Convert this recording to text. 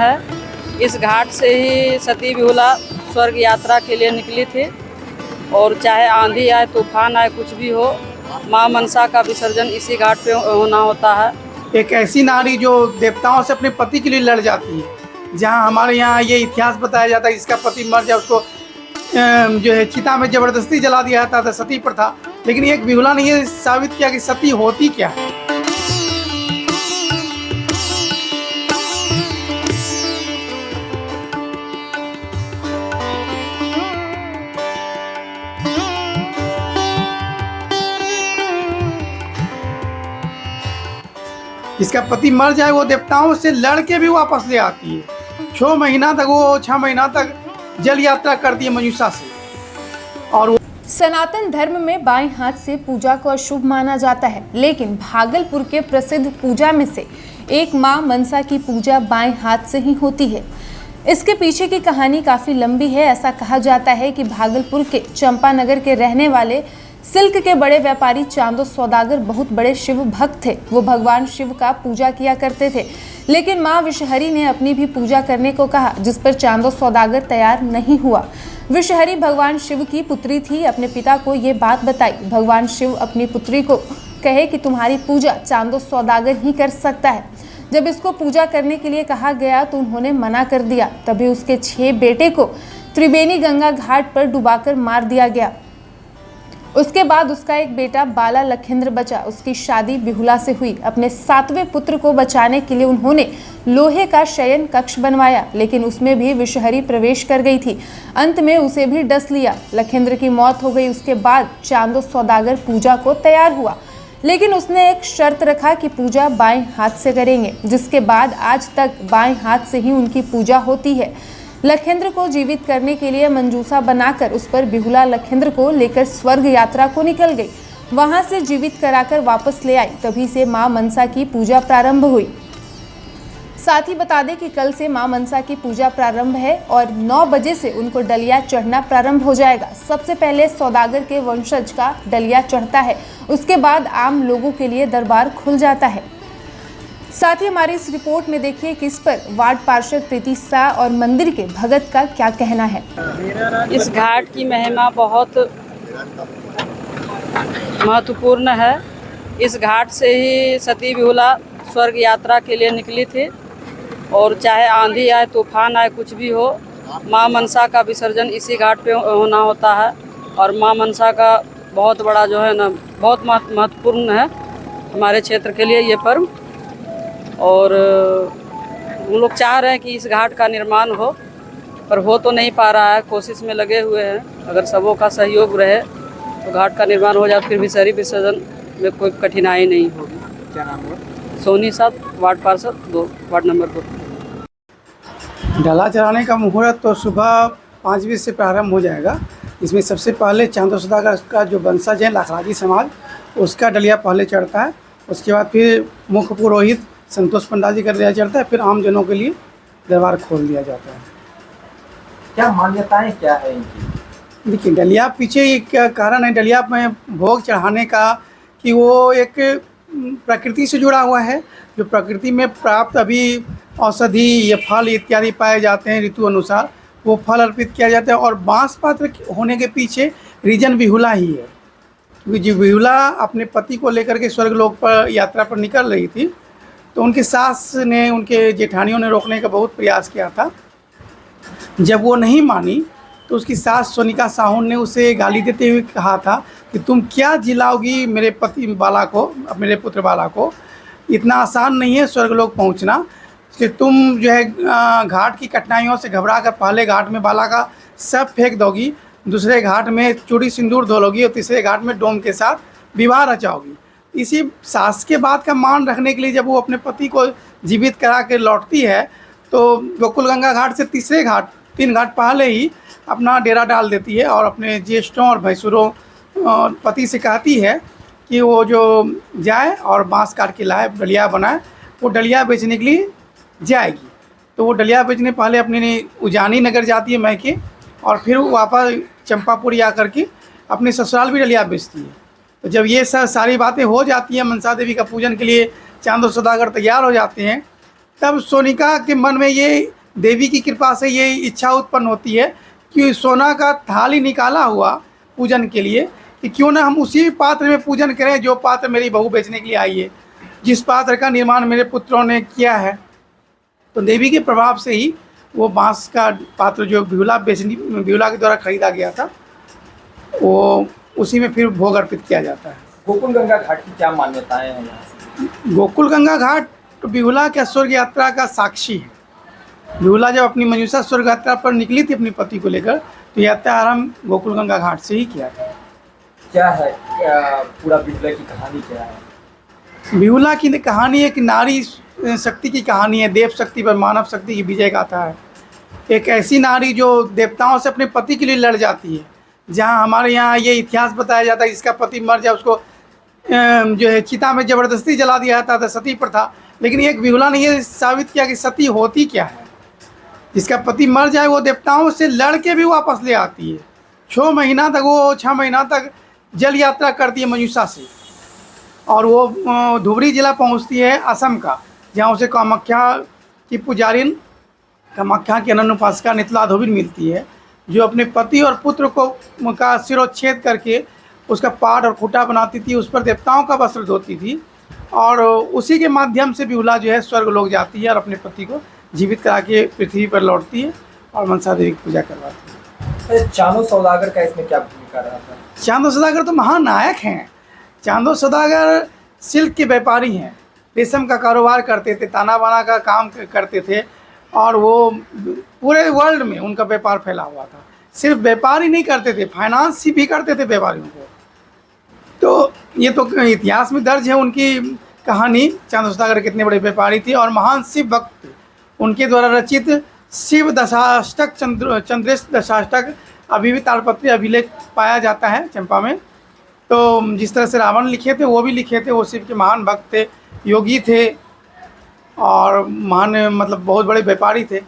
है। इस घाट से ही सती बिहुला स्वर्ग यात्रा के लिए निकली थी और चाहे आंधी आए, तूफान आए, कुछ भी हो, माँ मनसा का विसर्जन इसी घाट पे होना होता है। एक ऐसी नारी जो देवताओं से अपने पति के लिए लड़ जाती है। जहाँ हमारे यहाँ ये इतिहास बताया जाता है, इसका पति मर जाए उसको जो है चिता में जबरदस्ती जला दिया जाता था, सती प्रथा। लेकिन एक बिहुला ने ये साबित किया कि सती होती क्या है। इसका पति मर जाए, वो देवताओं से लड़ के भी वापस ले आती है। 6 महीना तक जल यात्रा करती है मनुष्य से। और सनातन धर्म में बाएं हाथ से पूजा को अशुभ माना जाता है, लेकिन भागलपुर के प्रसिद्ध पूजा में से एक मां मनसा की पूजा बाएं हाथ से ही होती है। इसके पीछे की कहानी काफी लंबी है। ऐसा कहा जाता है कि भागलपुर के चंपानगर के रहने वाले सिल्क के बड़े व्यापारी चांदो सौदागर बहुत बड़े शिव भक्त थे। वो भगवान शिव का पूजा किया करते थे, लेकिन मां विषहरी ने अपनी भी पूजा करने को कहा, जिस पर चांदो सौदागर तैयार नहीं हुआ। विषहरी भगवान शिव की पुत्री थी। अपने पिता को ये बात बताई। भगवान शिव अपनी पुत्री को कहे कि तुम्हारी पूजा चांदो सौदागर ही कर सकता है। जब इसको पूजा करने के लिए कहा गया तो उन्होंने मना कर दिया। तभी उसके 6 बेटे को त्रिवेणी गंगा घाट पर डुबाकर मार दिया गया। उसके बाद उसका एक बेटा बाला लखेंद्र बचा। उसकी शादी बिहुला से हुई। अपने 7वें पुत्र को बचाने के लिए उन्होंने लोहे का शयन कक्ष बनवाया, लेकिन उसमें भी विषहरी प्रवेश कर गई थी। अंत में उसे भी डस लिया। लखेंद्र की मौत हो गई। उसके बाद चांदो सौदागर पूजा को तैयार हुआ, लेकिन उसने एक शर्त रखा कि पूजा बाएं हाथ से करेंगे, जिसके बाद आज तक बाएं हाथ से ही उनकी पूजा होती है। लखेंद्र को जीवित करने के लिए मंजूसा बनाकर उस पर बिहुला लखेंद्र को लेकर स्वर्ग यात्रा को निकल गई। वहां से जीवित कराकर वापस ले आई। तभी से मां मनसा की पूजा प्रारंभ हुई। साथ ही बता दें कि कल से मां मनसा की पूजा प्रारंभ है और 9 बजे से उनको डलिया चढ़ना प्रारंभ हो जाएगा। सबसे पहले सौदागर के वंशज का डलिया चढ़ता है, उसके बाद आम लोगों के लिए दरबार खुल जाता है। साथ ही हमारी इस रिपोर्ट में देखिए कि इस पर वार्ड पार्षद प्रीति शाह और मंदिर के भगत का क्या कहना है। इस घाट की महिमा बहुत महत्वपूर्ण है। इस घाट से ही सती बिहुला स्वर्ग यात्रा के लिए निकली थी और चाहे आंधी आए, तूफान आए, कुछ भी हो, माँ मनसा का विसर्जन इसी घाट पे होना होता है। और माँ मनसा का बहुत बड़ा जो है ना, बहुत महत्वपूर्ण है हमारे क्षेत्र के लिए ये पर्व। और हम लोग चाह रहे हैं कि इस घाट का निर्माण हो, पर हो तो नहीं पा रहा है। कोशिश में लगे हुए हैं। अगर सबों का सहयोग रहे तो घाट का निर्माण हो जाए, फिर विषहरी विसर्जन में कोई कठिनाई नहीं होगी। क्या नाम है? सोनी साहब, वार्ड पार्षद 2, वार्ड नंबर 2। डला चढ़ाने का मुहूर्त तो सुबह 5 बजे से प्रारंभ हो जाएगा। इसमें सबसे पहले चांदो सौदागर का जो वंशज है लाखराजी समाज, उसका डलिया पहले चढ़ता है। उसके बाद फिर मुख्य पुरोहित संतोष पंडा जी का डलिया चढ़ता है। फिर आम जनों के लिए दरबार खोल दिया जाता है। क्या मान्यताएं क्या है इनकी? देखिए, डलिया पीछे एक कारण है डलिया में भोग चढ़ाने का, कि वो एक प्रकृति से जुड़ा हुआ है। जो प्रकृति में प्राप्त अभी औषधि या फल इत्यादि पाए जाते हैं ऋतु अनुसार, वो फल अर्पित किया जाता है। और बांस पात्र होने के पीछे रीजन बिहुला ही है, क्योंकि जो बिहुला अपने पति को लेकर के स्वर्गलोक पर यात्रा पर निकल रही थी, तो उनकी सास ने, उनके जेठानियों ने रोकने का बहुत प्रयास किया था। जब वो नहीं मानी तो उसकी सास सोनिका साहू ने उसे गाली देते हुए कहा था कि तुम क्या जिलाओगी मेरे पति बाला को, मेरे पुत्र बाला को। इतना आसान नहीं है स्वर्गलोक पहुंचना, इसलिए तुम जो है घाट की कठिनाइयों से घबरा कर पहले घाट में बाला का सब फेंक दोगी, दूसरे घाट में चूड़ी सिंदूर धोलोगी और तीसरे घाट में डोम के साथ विवाह रचाओगी। इसी सास के बात का मान रखने के लिए जब वो अपने पति को जीवित करा के लौटती है, तो गोकुल गंगा घाट से तीसरे घाट, 3 घाट पहले ही अपना डेरा डाल देती है और अपने ज्येष्ठों और भैंसुरों पति से कहती है कि वो जो जाए और बांस काट के लाए, डलिया बनाए। वो डलिया बेचने के लिए जाएगी। तो वो डलिया बेचने पहले अपने उजानी नगर जाती है मैके, और फिर वो वापस चंपापुरी आकर के अपने ससुराल भी डलिया बेचती है। तो जब ये सारी बातें हो जाती हैं, मनसा देवी का पूजन के लिए चांदो सौदागर तैयार हो जाते हैं, तब सोनिका के मन में ये देवी की कृपा से ये इच्छा उत्पन्न होती है कि सोना का थाली निकाला हुआ पूजन के लिए, कि क्यों ना हम उसी पात्र में पूजन करें जो पात्र मेरी बहू बेचने के लिए आई है, जिस पात्र का निर्माण मेरे पुत्रों ने किया है। तो देवी के प्रभाव से ही वो बांस का पात्र जो बिहुला के द्वारा खरीदा गया था, वो उसी में फिर भोग अर्पित किया जाता है। गोकुल गंगा घाट की क्या मान्यताएं हैं यहाँ से? गोकुल गंगा घाट बिहुला के स्वर्ग यात्रा का साक्षी है। बिहुला जब अपनी मंजूषा स्वर्ग यात्रा पर निकली थी अपने पति को लेकर, तो यात्रा आरंभ गोकुल गंगा घाट से ही किया था। क्या है पूरा बिहुला की कहानी क्या है? बिहुला की कहानी एक नारी शक्ति की कहानी है, देव शक्ति पर मानव शक्ति की विजय गाथा है। एक ऐसी नारी जो देवताओं से अपने पति के लिए लड़ जाती है। जहाँ हमारे यहाँ ये इतिहास बताया जाता है, जिसका पति मर जाए उसको जो है चिता में ज़बरदस्ती जला दिया जाता था, सती प्रथा। लेकिन एक बिहुला ने ये साबित किया कि सती होती क्या है। जिसका पति मर जाए वो देवताओं से लड़ के भी वापस ले आती है। 6 महीना तक जल यात्रा करती है मंजूषा से, और वो धुबरी जिला पहुंचती है असम का, जहां उसे कामाख्या की पुजारिन, कामाख्या की अनन्य उपासिका नितला धोबिन मिलती है, जो अपने पति और पुत्र को का सिरोच्छेद करके उसका पाट और खूटा बनाती थी, उस पर देवताओं का वस्त्र धोती थी, और उसी के माध्यम से बिहुला जो है स्वर्ग लोक जाती है और अपने पति को जीवित करा के पृथ्वी पर लौटती है और मनसा देवी की पूजा करवाती है। चांदो सौदागर का इसमें क्या भूमिका रहा था? चांदो सौदागर तो महानायक हैं। चांदो सौदागर सिल्क के व्यापारी हैं, रेशम का कारोबार करते थे, ताना बाना का काम करते थे, और वो पूरे वर्ल्ड में उनका व्यापार फैला हुआ था। सिर्फ व्यापार ही नहीं करते थे, फाइनेंस भी करते थे व्यापारियों को। तो ये तो इतिहास में दर्ज है उनकी कहानी। चांदो सौदागर कितने बड़े व्यापारी थे और महान शिव भक्त थे। उनके द्वारा रचित शिव दशाष्टक, चंद्रेश दशाष्टक अभी भी ताड़पत्री अभिलेख पाया जाता है चंपा में। तो जिस तरह से रावण लिखे थे वो भी लिखे थे। वो शिव के महान भक्त थे, योगी थे, और महान मतलब बहुत बड़े व्यापारी थे।